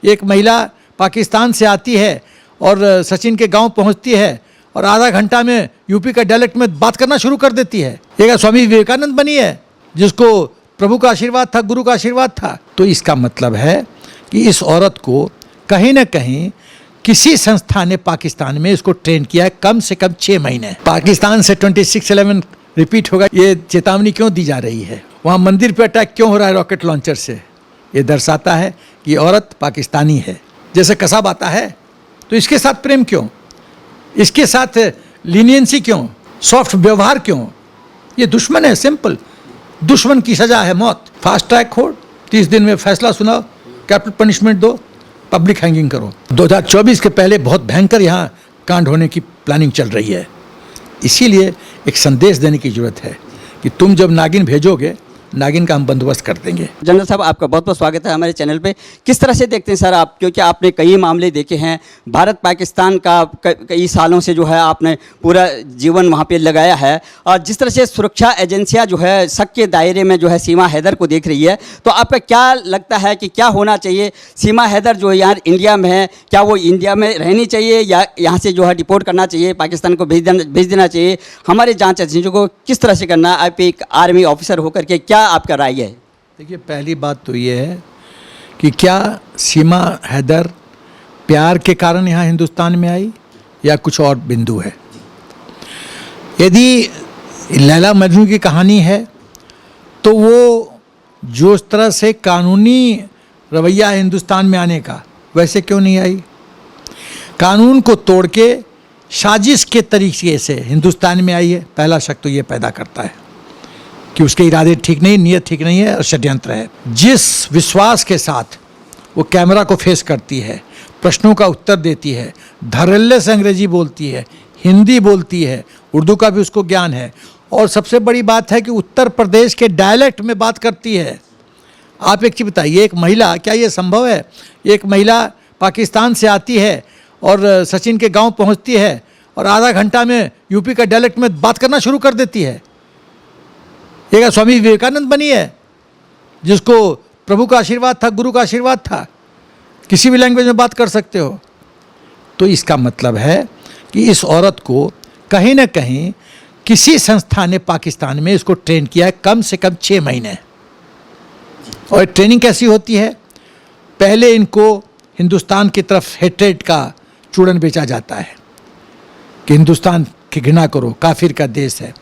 एक महिला पाकिस्तान से आती है और सचिन के गांव पहुंचती है और आधा घंटा में यूपी का डायलेक्ट में बात करना शुरू कर देती है। एक स्वामी विवेकानंद बनी है जिसको प्रभु का आशीर्वाद था, गुरु का आशीर्वाद था। तो इसका मतलब है कि इस औरत को कहीं ना कहीं किसी संस्था ने पाकिस्तान में इसको ट्रेन किया है कम से कम 6 महीने। पाकिस्तान से 26/11 रिपीट होगा, ये चेतावनी क्यों दी जा रही है? वहाँ मंदिर पे अटैक क्यों हो रहा है रॉकेट लॉन्चर से? ये दर्शाता है कि औरत पाकिस्तानी है। जैसे कसाब आता है तो इसके साथ प्रेम क्यों, इसके साथ लीनियंसी क्यों, सॉफ्ट व्यवहार क्यों? ये दुश्मन है, सिंपल। दुश्मन की सजा है मौत। फास्ट ट्रैक कोर्ट 30 दिन में फैसला सुनाओ, कैपिटल पनिशमेंट दो, पब्लिक हैंगिंग करो। 2024 के पहले बहुत भयंकर यहाँ कांड होने की प्लानिंग चल रही है। इसीलिए एक संदेश देने की जरूरत है कि तुम जब नागिन भेजोगे, नागिन का हम बंदोबस्त कर देंगे। जनरल साहब, आपका बहुत बहुत स्वागत है हमारे चैनल पे। किस तरह से देखते हैं सर आप, क्योंकि आपने कई मामले देखे हैं, भारत पाकिस्तान का कई सालों से जो है आपने पूरा जीवन वहाँ पे लगाया है, और जिस तरह से सुरक्षा एजेंसियाँ जो है शक के दायरे में जो है सीमा हैदर को देख रही है, तो आपका क्या लगता है कि क्या होना चाहिए? सीमा हैदर जो यहाँ इंडिया में है, क्या वो इंडिया में रहनी चाहिए या यहाँ से जो है डिपोर्ट करना चाहिए, पाकिस्तान को भेज देना चाहिए? हमारे जाँच एजेंसियों को किस तरह से करना? आप एक आर्मी ऑफिसर होकर के क्या आपका राय है? देखिए, पहली बात तो ये है कि क्या सीमा हैदर प्यार के कारण यहाँ हिंदुस्तान में आई या कुछ और बिंदु है? यदि लैला मजनू की कहानी है तो वो जो इस तरह से कानूनी रवैया है हिंदुस्तान में आने का, वैसे क्यों नहीं आई? कानून को तोड़ के साजिश के तरीके से हिंदुस्तान में आई है। पहला शक तो ये पैदा करता है कि उसके इरादे ठीक नहीं, नीयत ठीक नहीं है और षड्यंत्र है। जिस विश्वास के साथ वो कैमरा को फेस करती है, प्रश्नों का उत्तर देती है, धड़ल्ले से अंग्रेजी बोलती है, हिंदी बोलती है, उर्दू का भी उसको ज्ञान है, और सबसे बड़ी बात है कि उत्तर प्रदेश के डायलेक्ट में बात करती है। आप एक चीज़ बताइए, एक महिला, क्या ये संभव है? एक महिला पाकिस्तान से आती है और सचिन के गाँव पहुँचती है और आधा घंटा में यूपी का डायलेक्ट में बात करना शुरू कर देती है। एक स्वामी विवेकानंद बनी है जिसको प्रभु का आशीर्वाद था, गुरु का आशीर्वाद था, किसी भी लैंग्वेज में बात कर सकते हो। तो इसका मतलब है कि इस औरत को कहीं ना कहीं किसी संस्था ने पाकिस्तान में इसको ट्रेन किया है कम से कम 6 महीने। और ट्रेनिंग कैसी होती है? पहले इनको हिंदुस्तान की तरफ हेट्रेड का चूड़न बेचा जाता है कि हिंदुस्तान की घृणा करो, काफिर का देश है,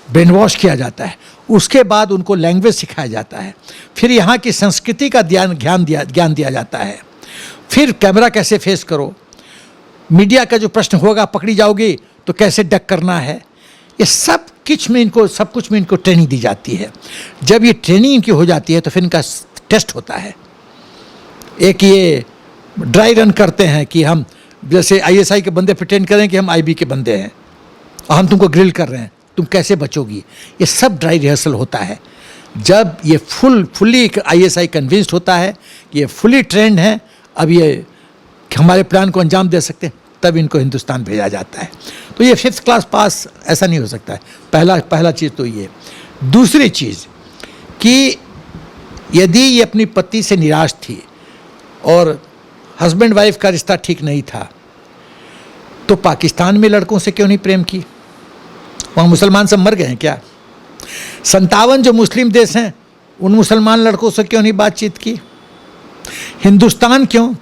ब्रेन वॉश किया जाता है। उसके बाद उनको लैंग्वेज सिखाया जाता है, फिर यहाँ की संस्कृति का ज्ञान दिया जाता है, फिर कैमरा कैसे फेस करो, मीडिया का जो प्रश्न होगा पकड़ी जाओगी तो कैसे डक करना है, ये सब कुछ में इनको ट्रेनिंग दी जाती है। जब ये ट्रेनिंग इनकी हो जाती है तो फिर इनका टेस्ट होता है। एक ये ड्राई रन करते हैं कि हम जैसे ISI के बंदे प्रिटेंड करें कि हम IB के बंदे हैं और हम तुमको ग्रिल कर रहे हैं, तुम कैसे बचोगी। ये सब ड्राई रिहर्सल होता है। जब ये फुल्ली ISI कन्विंस्ड होता है कि ये फुली ट्रेंड है, अब ये हमारे प्लान को अंजाम दे सकते हैं, तब इनको हिंदुस्तान भेजा जाता है। तो ये 5th क्लास पास ऐसा नहीं हो सकता है। पहला चीज़ तो ये। दूसरी चीज़ कि यदि ये अपनी पति से निराश थी और हस्बैंड वाइफ का रिश्ता ठीक नहीं था, तो पाकिस्तान में लड़कों से क्यों नहीं प्रेम की? वहाँ मुसलमान सब मर गए हैं क्या? 57 जो मुस्लिम देश हैं उन मुसलमान लड़कों से क्यों नहीं बातचीत की? हिंदुस्तान क्यों?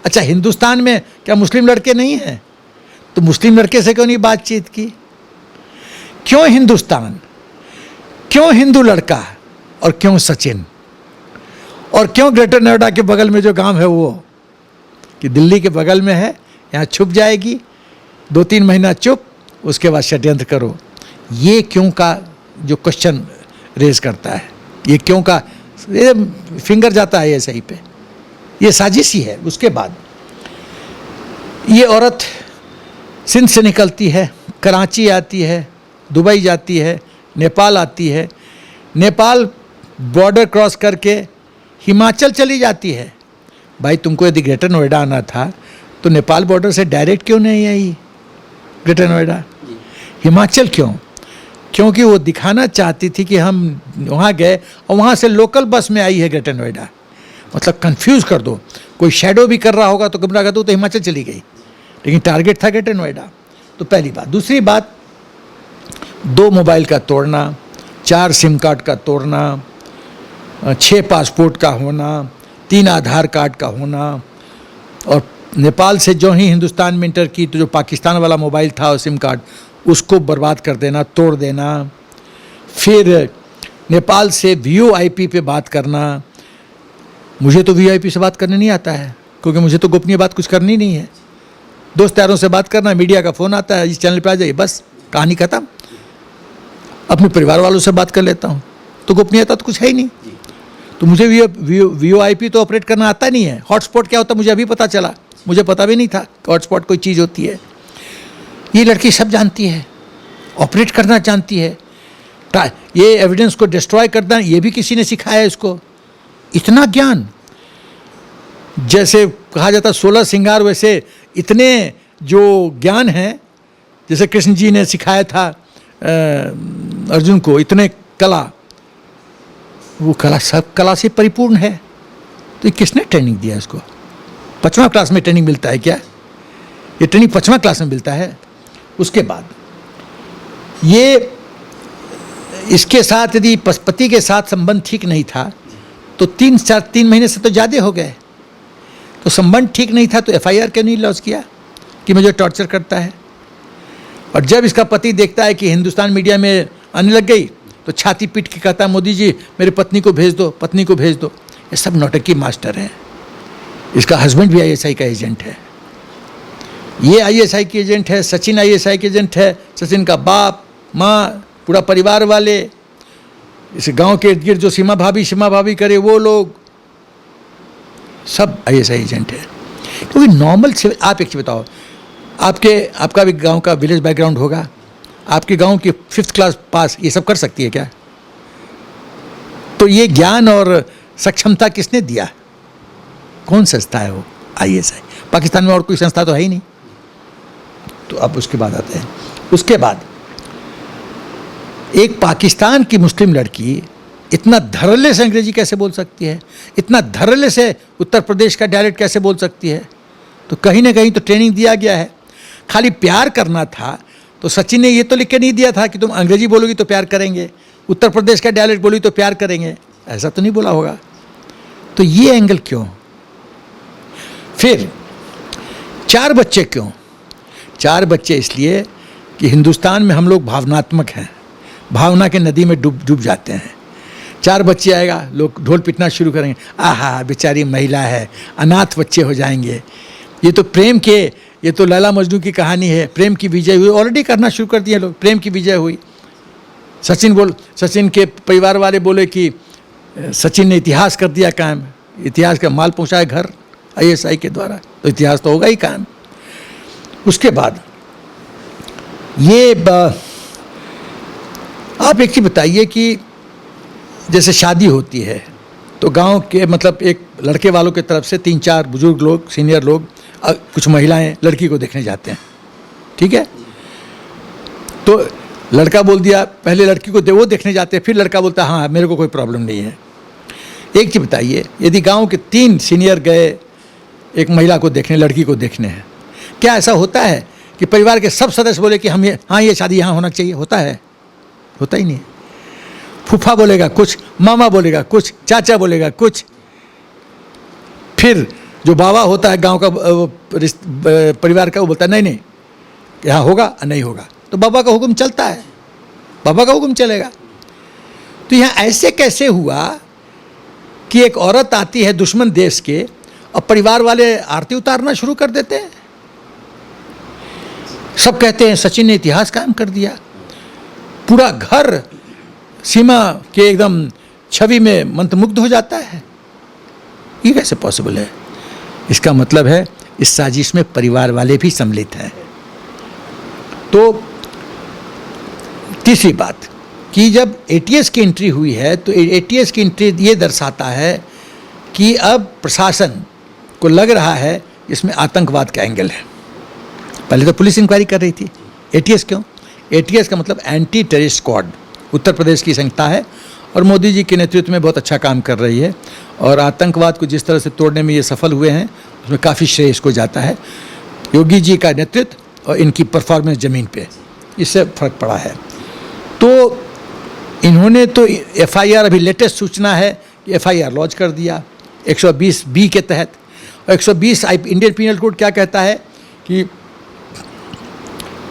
अच्छा, हिंदुस्तान में क्या मुस्लिम लड़के नहीं हैं? तो मुस्लिम लड़के से क्यों नहीं बातचीत की? क्यों हिंदुस्तान, क्यों हिंदू लड़का, और क्यों सचिन, और क्यों ग्रेटर नोएडा के बगल में जो गांव है वो, कि दिल्ली के बगल में है, यहाँ छुप जाएगी 2-3 महीना चुप, उसके बाद षड्यंत्र करो। ये क्यों का जो क्वेश्चन रेज करता है, ये क्यों का ये फिंगर जाता है सही पे, ये साजिश ही है। उसके बाद ये औरत सिंध से निकलती है, कराची आती है, दुबई जाती है, नेपाल आती है, नेपाल बॉर्डर क्रॉस करके हिमाचल चली जाती है। भाई, तुमको यदि ग्रेटर नोएडा आना था तो नेपाल बॉर्डर से डायरेक्ट क्यों नहीं आई ग्रेटर नोएडा? हिमाचल क्यों? क्योंकि वो दिखाना चाहती थी कि हम वहाँ गए और वहाँ से लोकल बस में आई है ग्रेटर नोएडा। मतलब कंफ्यूज कर दो। कोई शेडो भी कर रहा होगा तो गुमराह कर दो, तो हिमाचल चली गई, लेकिन टारगेट था ग्रेटर नोएडा। तो पहली बात। दूसरी बात, 2 मोबाइल का तोड़ना, 4 सिम कार्ड का तोड़ना, 6 पासपोर्ट का होना, 3 आधार कार्ड का होना, और नेपाल से जो ही हिंदुस्तान में इंटर की तो जो पाकिस्तान वाला मोबाइल था और सिम कार्ड उसको बर्बाद कर देना, तोड़ देना। फिर नेपाल से VoIP पे बात करना। मुझे तो VoIP से बात करने नहीं आता है, क्योंकि मुझे तो गोपनीय बात कुछ करनी नहीं है। दोस्त यारों से बात करना, मीडिया का फ़ोन आता है, इस चैनल पे आ जाइए, बस कहानी ख़त्म। अपने परिवार वालों से बात कर लेता हूँ, तो गोपनीयता तो कुछ है ही नहीं। तो मुझे VoIP तो ऑपरेट करना आता नहीं है। हॉटस्पॉट क्या होता है मुझे अभी पता चला, मुझे पता भी नहीं था हॉटस्पॉट कोई चीज़ होती है। ये लड़की सब जानती है, ऑपरेट करना जानती है। ये एविडेंस को डिस्ट्रॉय करना ये भी किसी ने सिखाया इसको। इतना ज्ञान, जैसे कहा जाता 16 श्रृंगार, वैसे इतने जो ज्ञान है, जैसे कृष्ण जी ने सिखाया था अर्जुन को, इतने कला, वो कला सब कला से परिपूर्ण है। तो ये किसने ट्रेनिंग दिया इसको? 5वां क्लास में ट्रेनिंग मिलता है क्या? ये ट्रेनिंग 5वां क्लास में मिलता है। उसके बाद ये इसके साथ यदि पति के साथ संबंध ठीक नहीं था तो 3 महीने से तो ज़्यादा हो गए, तो संबंध ठीक नहीं था तो FIR क्यों नहीं लॉन्च किया कि मुझे टॉर्चर करता है? और जब इसका पति देखता है कि हिंदुस्तान मीडिया में आने लग गई तो छाती पीट के कहता है मोदी जी मेरी पत्नी को भेज दो, पत्नी को भेज दो। ये सब नौटंकी मास्टर हैं। इसका हस्बैंड भी ISI का एजेंट है, ये ISI के एजेंट है, सचिन ISI के एजेंट है, सचिन का बाप माँ पूरा परिवार वाले, इस गांव के इर्द गिर्द जो सीमा भाभी करे वो लोग सब ISI एजेंट है। क्योंकि नॉर्मल से आप एक चीज़ बताओ, आपका भी गांव का विलेज बैकग्राउंड होगा, आपके गांव की 5th क्लास पास ये सब कर सकती है क्या? तो ये ज्ञान और सक्षमता किसने दिया? कौन संस्था है वो? ISI। पाकिस्तान में और कोई संस्था तो है ही नहीं। तो अब उसके बाद आते हैं, उसके बाद एक पाकिस्तान की मुस्लिम लड़की इतना धड़ल्ले से अंग्रेजी कैसे बोल सकती है? इतना धड़ल्ले से उत्तर प्रदेश का डायलेक्ट कैसे बोल सकती है? तो कहीं ना कहीं तो ट्रेनिंग दिया गया है। खाली प्यार करना था तो सचिन ने ये तो लिख के नहीं दिया था कि तुम अंग्रेजी बोलोगी तो प्यार करेंगे, उत्तर प्रदेश का डायलेक्ट बोलोगी तो प्यार करेंगे, ऐसा तो नहीं बोला होगा। तो ये एंगल क्यों? फिर 4 बच्चे क्यों? 4 बच्चे इसलिए कि हिंदुस्तान में हम लोग भावनात्मक हैं, भावना के नदी में डूब जाते हैं। 4 बच्चे आएगा, लोग ढोल पीटना शुरू करेंगे, आहा बेचारी महिला है, अनाथ बच्चे हो जाएंगे। ये तो प्रेम के, ये तो लैला मजनू की कहानी है, प्रेम की विजय हुई। ऑलरेडी करना शुरू कर दिए लोग, प्रेम की विजय हुई। सचिन के परिवार वाले बोले कि सचिन ने इतिहास कर दिया कायम, इतिहास का माल पहुंचाया घर ISI के द्वारा, तो इतिहास तो होगा ही कायम। उसके बाद ये आप एक चीज़ बताइए कि जैसे शादी होती है तो गांव के मतलब एक लड़के वालों की तरफ से 3-4 बुजुर्ग लोग, सीनियर लोग, कुछ महिलाएं लड़की को देखने जाते हैं, ठीक है? तो लड़का बोल दिया, पहले लड़की को वो देखने जाते हैं, फिर लड़का बोलता है हाँ मेरे को कोई प्रॉब्लम नहीं है। एक चीज़ बताइए, यदि गांव के 3 सीनियर गए एक महिला को देखने, लड़की को देखने हैं, क्या ऐसा होता है कि परिवार के सब सदस्य बोले कि हम ये शादी यहाँ होना चाहिए? होता है? होता ही नहीं। फूफा बोलेगा कुछ, मामा बोलेगा कुछ, चाचा बोलेगा कुछ, फिर जो बाबा होता है गांव का परिवार का, वो बोलता है नहीं यहाँ होगा नहीं होगा। तो बाबा का हुक्म चलता है, बाबा का हुक्म चलेगा। तो यहाँ ऐसे कैसे हुआ कि एक औरत आती है दुश्मन देश के और परिवार वाले आरती उतारना शुरू कर देते हैं? सब कहते हैं सचिन ने इतिहास कायम कर दिया, पूरा घर सीमा के एकदम छवि में मंत्रमुग्ध हो जाता है। ये कैसे पॉसिबल है? इसका मतलब है इस साजिश में परिवार वाले भी सम्मिलित हैं। तो तीसरी बात कि जब ATS की एंट्री हुई है तो ATS की एंट्री ये दर्शाता है कि अब प्रशासन को लग रहा है इसमें आतंकवाद का एंगल है। पहले तो पुलिस इंक्वायरी कर रही थी, ATS क्यों? ATS का मतलब anti terrorist squad, Uttar Pradesh की संस्था है और मोदी जी के नेतृत्व में बहुत अच्छा काम कर रही है। और आतंकवाद को जिस तरह से तोड़ने में ये सफल हुए हैं उसमें काफ़ी श्रेय इसको जाता है। योगी जी का नेतृत्व और इनकी परफॉर्मेंस ज़मीन पे, इससे फ़र्क पड़ा है। तो इन्होंने तो FIR, अभी लेटेस्ट सूचना है कि FIR लॉन्च कर दिया 120B के तहत। और 120 इंडियन पीनल कोड क्या कहता है कि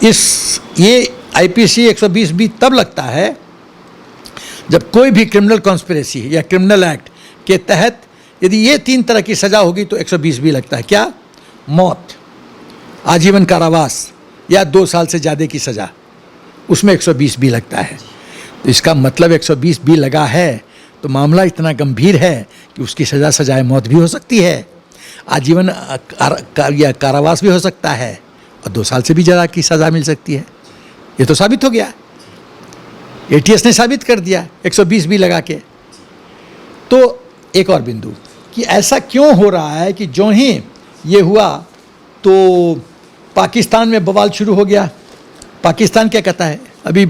ये IPC 120B तब लगता है जब कोई भी क्रिमिनल कॉन्स्पिरेसी या क्रिमिनल एक्ट के तहत यदि ये 3 तरह की सज़ा होगी तो 120B लगता है। क्या? मौत, आजीवन कारावास या 2 साल से ज़्यादा की सज़ा, उसमें 120B लगता है। तो इसका मतलब 120B लगा है तो मामला इतना गंभीर है कि उसकी सज़ा सजाए मौत भी हो सकती है, आजीवन या कारावास भी हो सकता है और 2 साल से भी ज़्यादा की सज़ा मिल सकती है। ये तो साबित हो गया, ATS ने साबित कर दिया 120B लगा के। तो एक और बिंदु कि ऐसा क्यों हो रहा है कि जो ही ये हुआ तो पाकिस्तान में बवाल शुरू हो गया। पाकिस्तान क्या कहता है? अभी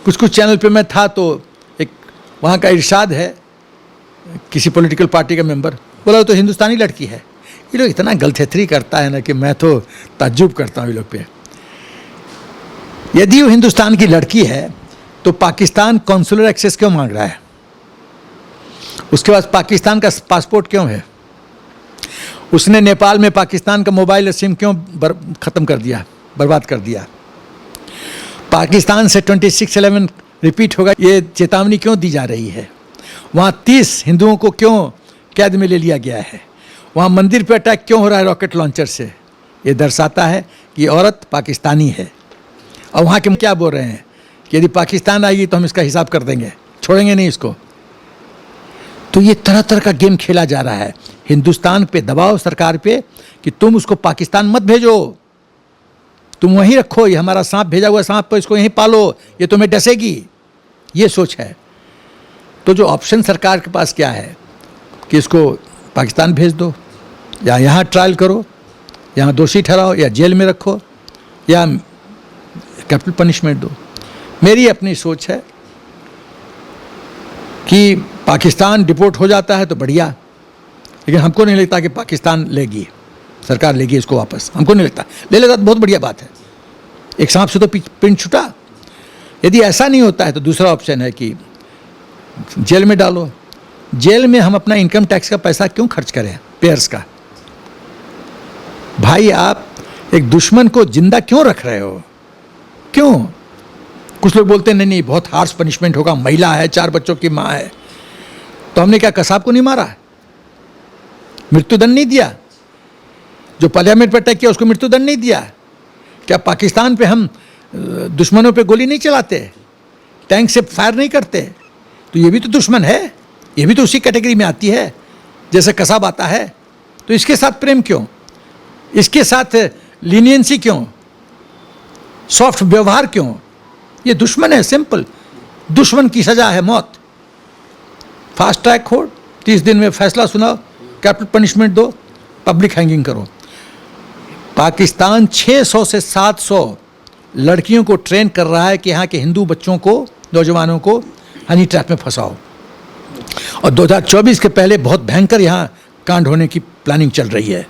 कुछ चैनल पे मैं था तो एक वहाँ का इरशाद है, किसी पॉलिटिकल पार्टी का मेंबर बोला तो हिंदुस्तानी लड़की है। ये लोग इतना गलतफहमी करता है ना कि मैं तो ताज्जुब करता हूँ ये लोग पे। यदि वो हिंदुस्तान की लड़की है तो पाकिस्तान कॉन्सुलर एक्सेस क्यों मांग रहा है? उसके पास पाकिस्तान का पासपोर्ट क्यों है? उसने नेपाल में पाकिस्तान का मोबाइल और सिम क्यों ख़त्म कर दिया, बर्बाद कर दिया? पाकिस्तान से 26/11 रिपीट होगा ये चेतावनी क्यों दी जा रही है? वहाँ 30 हिंदुओं को क्यों कैद में ले लिया गया है? वहाँ मंदिर पर अटैक क्यों हो रहा है रॉकेट लॉन्चर से? ये दर्शाता है कि औरत पाकिस्तानी है। और वहाँ के क्या बोल रहे हैं कि यदि पाकिस्तान आएगी तो हम इसका हिसाब कर देंगे, छोड़ेंगे नहीं इसको। तो ये तरह तरह का गेम खेला जा रहा है। हिंदुस्तान पे दबाव सरकार पे कि तुम उसको पाकिस्तान मत भेजो, तुम वहीं रखो, ये हमारा सांप भेजा हुआ सांप पर इसको यहीं पालो, ये तुम्हें डसेगी, ये सोच है। तो जो ऑप्शन सरकार के पास क्या है कि इसको पाकिस्तान भेज दो या यहाँ ट्रायल करो, यहाँ दोषी ठहराओ या जेल में रखो या कैपिटल पनिशमेंट दो। मेरी अपनी सोच है कि पाकिस्तान डिपोर्ट हो जाता है तो बढ़िया, लेकिन हमको नहीं लगता कि पाकिस्तान लेगी, सरकार लेगी इसको वापस, हमको नहीं लगता। ले लेता तो बहुत बढ़िया बात है, एक सांप से तो पिंड छुटा। यदि ऐसा नहीं होता है तो दूसरा ऑप्शन है कि जेल में डालो। जेल में हम अपना इनकम टैक्स का पैसा क्यों खर्च करें, पेयर्स का? भाई आप एक दुश्मन को जिंदा क्यों रख रहे हो? क्यों? कुछ लोग बोलते हैं नहीं नहीं बहुत हार्श पनिशमेंट होगा, महिला है, 4 बच्चों की माँ है। तो हमने क्या कसाब को नहीं मारा, मृत्युदंड नहीं दिया? जो पार्लियामेंट पर अटैक किया उसको मृत्युदंड नहीं दिया? क्या पाकिस्तान पे हम दुश्मनों पे गोली नहीं चलाते, टैंक से फायर नहीं करते? तो ये भी तो दुश्मन है, ये भी तो उसी कैटेगरी में आती है जैसे कसाब आता है। तो इसके साथ प्रेम क्यों, इसके साथ लीनियंसी क्यों, सॉफ्ट व्यवहार क्यों? ये दुश्मन है, सिंपल। दुश्मन की सजा है मौत। फास्ट ट्रैक कोर्ट, 30 दिन में फैसला सुनाओ, कैपिटल पनिशमेंट दो, पब्लिक हैंगिंग करो। पाकिस्तान 600 से 700 लड़कियों को ट्रेन कर रहा है कि यहाँ के हिंदू बच्चों को, नौजवानों को हनी ट्रैप में फंसाओ। और 2024 के पहले बहुत भयंकर यहाँ कांड होने की प्लानिंग चल रही है।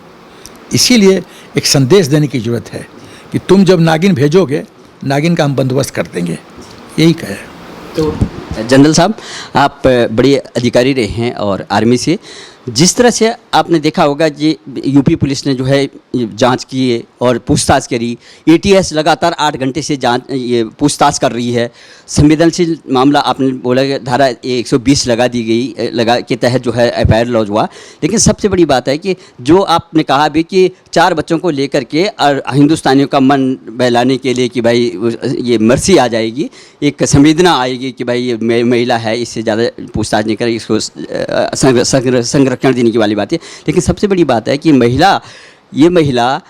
इसीलिए एक संदेश देने की ज़रूरत है कि तुम जब नागिन भेजोगे, नागिन का हम बंदोबस्त कर देंगे, यही कहे। तो जनरल साहब, आप बड़े अधिकारी रहे हैं और आर्मी से, जिस तरह से आपने देखा होगा कि यूपी पुलिस ने जो है जांच की और पूछताछ करी, ATS लगातार 8 घंटे से ये पूछताछ कर रही है। संवेदनशील मामला आपने बोला कि धारा 120 लगा दी गई, लगा के तहत जो है FIR लॉन्च हुआ। लेकिन सबसे बड़ी बात है कि जो आपने कहा भी कि 4 बच्चों को लेकर के और हिंदुस्तानियों का मन बहलाने के लिए कि भाई ये मर्सी आ जाएगी, एक संवेदना आएगी कि भाई ये महिला है, इससे ज़्यादा पूछताछ नहीं करेगी, इसको संरक्षण देने की वाली बात है। लेकिन सबसे बड़ी बात है कि ये महिला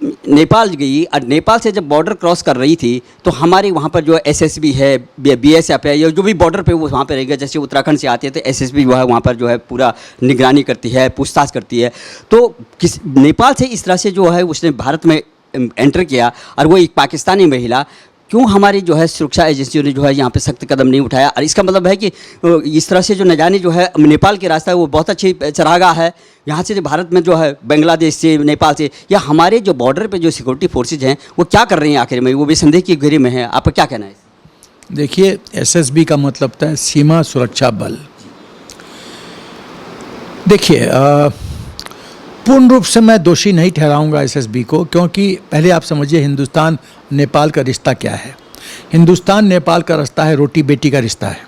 नेपाल गई और नेपाल से जब बॉर्डर क्रॉस कर रही थी तो हमारे वहाँ पर जो SSB है, BSF है, या जो भी बॉर्डर पे वो वहाँ पर रहेगा, जैसे उत्तराखंड से आते हैं तो SSB जो है वहाँ पर जो है पूरा निगरानी करती है, पूछताछ करती है। तो नेपाल से इस तरह से जो है उसने भारत में एंटर किया और वो एक पाकिस्तानी महिला क्यों हमारी जो है सुरक्षा एजेंसियों ने जो है यहाँ पे सख्त कदम नहीं उठाया? और इसका मतलब है कि इस तरह से जो न जाने जो है नेपाल के रास्ता है वो बहुत अच्छी चरागाह है, यहाँ से जो भारत में जो है बांग्लादेश से, नेपाल से, या हमारे जो बॉर्डर पे जो सिक्योरिटी फोर्सेज हैं वो क्या कर रही हैं आखिर में? वो भी संदेह की घेरे में है। आपका क्या कहना है? देखिए, एसएसबी का मतलब होता है सीमा सुरक्षा बल। देखिए, पूर्ण रूप से मैं दोषी नहीं ठहराऊंगा एसएसबी को, क्योंकि पहले आप समझिए हिंदुस्तान नेपाल का रिश्ता क्या है। हिंदुस्तान नेपाल का रिश्ता है रोटी बेटी का रिश्ता है।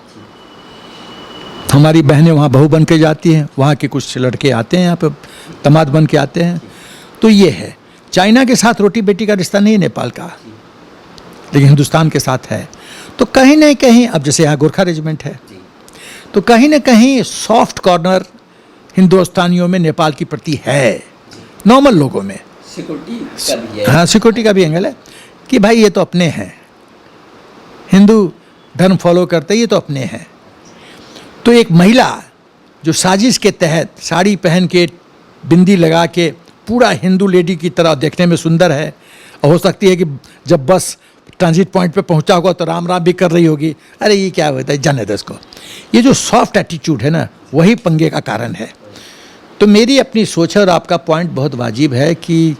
हमारी बहनें वहाँ बहू बन के जाती हैं, वहाँ के कुछ लड़के आते हैं यहाँ पे दामाद बन के आते हैं। तो ये है, चाइना के साथ रोटी बेटी का रिश्ता नहीं है नेपाल का, लेकिन हिंदुस्तान के साथ है। तो कहीं ना कहीं, अब जैसे यहाँ गोरखा रेजिमेंट है, तो कहीं ना कहीं सॉफ्ट कॉर्नर हिंदुस्तानियों में नेपाल की प्रति है, नॉर्मल लोगों में। सिक्योरिटी का भी है। हाँ, सिक्योरिटी का भी एंगल है कि भाई ये तो अपने हैं, हिंदू धर्म फॉलो करते, ये तो अपने हैं। तो एक महिला जो साजिश के तहत साड़ी पहन के, बिंदी लगा के, पूरा हिंदू लेडी की तरह देखने में सुंदर है, और हो सकती है कि जब बस ट्रांजिट पॉइंट पे पहुंचा होगा तो राम राम भी कर रही होगी, अरे ये क्या होता है, जाने दो इसको। ये जो सॉफ्ट एटीट्यूड है ना, वही पंगे का कारण है। तो मेरी अपनी सोच है, और आपका पॉइंट बहुत वाजिब है कि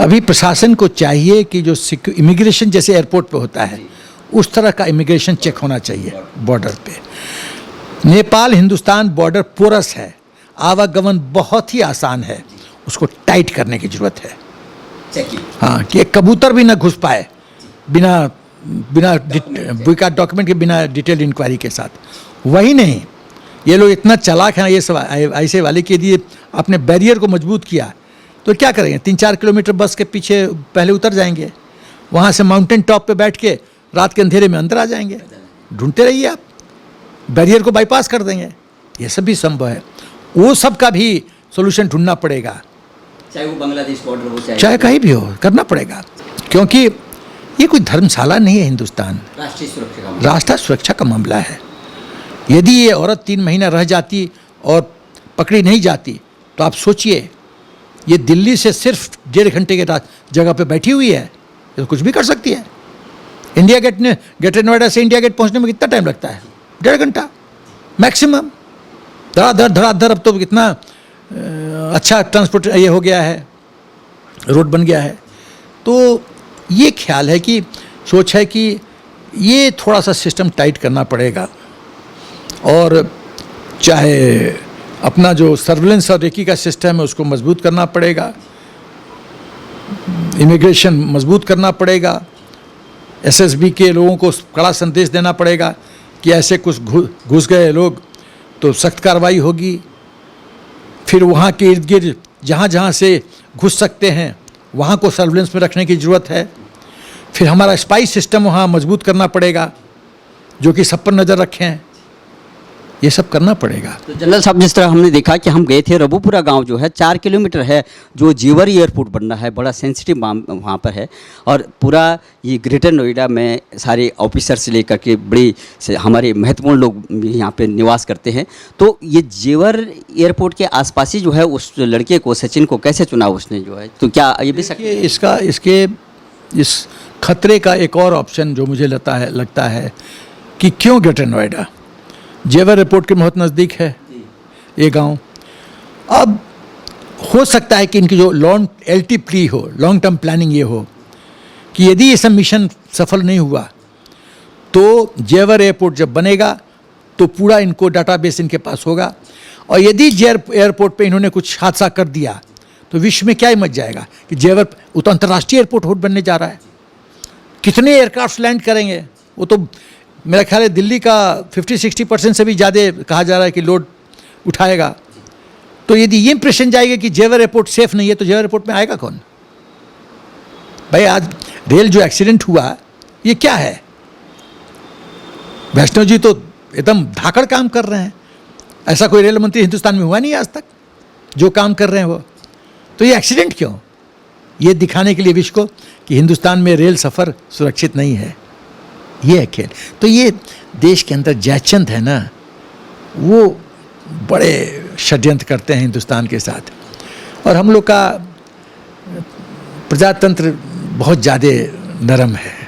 अभी प्रशासन को चाहिए कि जो इमिग्रेशन जैसे एयरपोर्ट पे होता है, उस तरह का इमिग्रेशन चेक होना चाहिए बॉर्डर पे। नेपाल हिंदुस्तान बॉर्डर पोरस है, आवागमन बहुत ही आसान है, उसको टाइट करने की ज़रूरत है। हाँ, कि एक कबूतर भी ना घुस पाए बिना डॉक्यूमेंट के, बिना डिटेल इंक्वायरी के साथ। वही नहीं, ये लोग इतना चालाक हैं, ये सब ऐसे वाले के लिए आपने बैरियर को मजबूत किया, तो क्या करेंगे, 3-4 किलोमीटर बस के पीछे पहले उतर जाएंगे, वहाँ से माउंटेन टॉप पे बैठ के रात के अंधेरे में अंदर आ जाएंगे। ढूंढते रहिए आप, बैरियर को बाईपास कर देंगे। ये सब भी संभव है, वो सब का भी सोल्यूशन ढूंढना पड़ेगा, चाहे वो बांग्लादेश बॉर्डर हो, चाहे कहीं भी हो, करना पड़ेगा। क्योंकि ये कोई धर्मशाला नहीं है हिंदुस्तान, राष्ट्रीय सुरक्षा का मामला है। यदि ये औरत 3 महीना रह जाती और पकड़ी नहीं जाती, तो आप सोचिए, ये दिल्ली से सिर्फ 1.5 घंटे के जगह पे बैठी हुई है, ये तो कुछ भी कर सकती है। इंडिया गेट ने, ग्रेटर नोएडा से इंडिया गेट पहुंचने में कितना टाइम लगता है? 1.5 घंटा मैक्सिमम। धड़ाधड़ अब तो कितना अच्छा ट्रांसपोर्ट ये हो गया है, रोड बन गया है। तो ये ख्याल है कि, सोच है कि ये थोड़ा सा सिस्टम टाइट करना पड़ेगा, और चाहे अपना जो सर्विलेंस और रेकी का सिस्टम है उसको मजबूत करना पड़ेगा, इमिग्रेशन मजबूत करना पड़ेगा, एसएसबी के लोगों को कड़ा संदेश देना पड़ेगा कि ऐसे कुछ घुस गए लोग तो सख्त कार्रवाई होगी। फिर वहाँ के इर्द गिर्द जहाँ जहाँ से घुस सकते हैं वहाँ को सर्विलेंस में रखने की ज़रूरत है। फिर हमारा स्पाई सिस्टम वहाँ मजबूत करना पड़ेगा, जो कि सब पर नज़र रखें। ये सब करना पड़ेगा। तो जनरल साहब, जिस तरह हमने देखा कि हम गए थे, रबुपुरा गांव जो है 4 किलोमीटर है, जो जेवर एयरपोर्ट बनना है, बड़ा सेंसिटिव वहाँ पर है, और पूरा ये ग्रेटर नोएडा में सारे ऑफिसर से लेकर के बड़े से हमारे महत्वपूर्ण लोग यहाँ पे निवास करते हैं। तो ये जेवर एयरपोर्ट के आसपास ही जो है उस लड़के को, सचिन को, कैसे चुना उसने जो है? तो क्या ये भी इस खतरे का एक और ऑप्शन जो मुझे लगता है कि क्यों ग्रेटर नोएडा, जेवर एयरपोर्ट के बहुत नज़दीक है ये गांव। अब हो सकता है कि इनकी जो लॉन्ग LTP हो, लॉन्ग टर्म प्लानिंग ये हो कि यदि ये सब मिशन सफल नहीं हुआ तो जेवर एयरपोर्ट जब बनेगा तो पूरा इनको डाटाबेस इनके पास होगा, और यदि एयरपोर्ट पे इन्होंने कुछ हादसा कर दिया तो विश्व में क्या ही मच जाएगा कि जेवर तो अंतर्राष्ट्रीय एयरपोर्ट बनने जा रहा है। कितने एयरक्राफ्ट लैंड करेंगे, वो तो मेरा ख्याल है दिल्ली का 50-60% से भी ज़्यादा कहा जा रहा है कि लोड उठाएगा। तो यदि ये इंप्रेशन जाएगा कि जेवर एयरपोर्ट सेफ नहीं है, तो जेवर एयरपोर्ट में आएगा कौन? भाई, आज रेल जो एक्सीडेंट हुआ ये क्या है? वैष्णव जी तो एकदम धाकड़ काम कर रहे हैं, ऐसा कोई रेल मंत्री हिंदुस्तान में हुआ नहीं आज तक जो काम कर रहे हैं वो। तो ये एक्सीडेंट क्यों? ये दिखाने के लिए विश्व को कि हिंदुस्तान में रेल सफ़र सुरक्षित नहीं है, ये है खेल। तो ये देश के अंदर जयचंद है ना, वो बड़े षड्यंत्र करते हैं हिंदुस्तान के साथ, और हम लोग का प्रजातंत्र बहुत ज़्यादा नरम है।